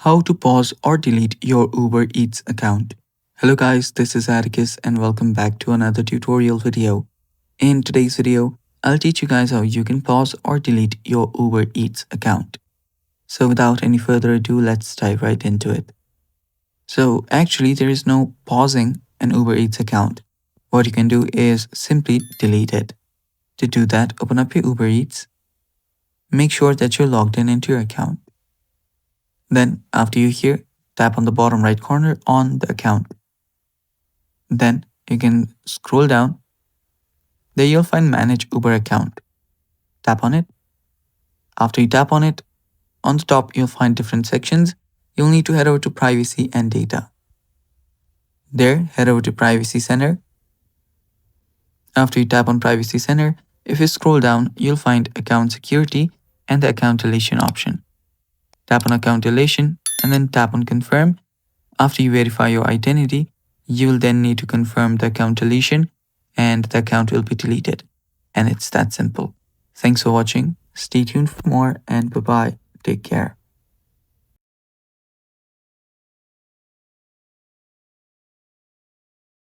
How to pause or delete your Uber Eats account. Hello guys, this is Atticus and welcome back to another tutorial video. In today's video, I'll teach you guys how you can pause or delete your Uber Eats account. So without any further ado, let's dive right into it. So actually there is no pausing an Uber Eats account. What you can do is simply delete it. To do that, open up your Uber Eats. Make sure that you're logged in into your account. Then after you're here, tap on the bottom right corner on the account. Then you can scroll down. There you'll find Manage Uber Account. Tap on it. After you tap on it, on the top you'll find different sections. You'll need to head over to Privacy and Data. There, head over to Privacy Center. After you tap on Privacy Center, if you scroll down, you'll find Account Security and the Account Deletion option. Tap on Account Deletion and then tap on Confirm. After you verify your identity, you will then need to confirm the account deletion and the account will be deleted. And it's that simple. Thanks for watching. Stay tuned for more and bye-bye. Take care.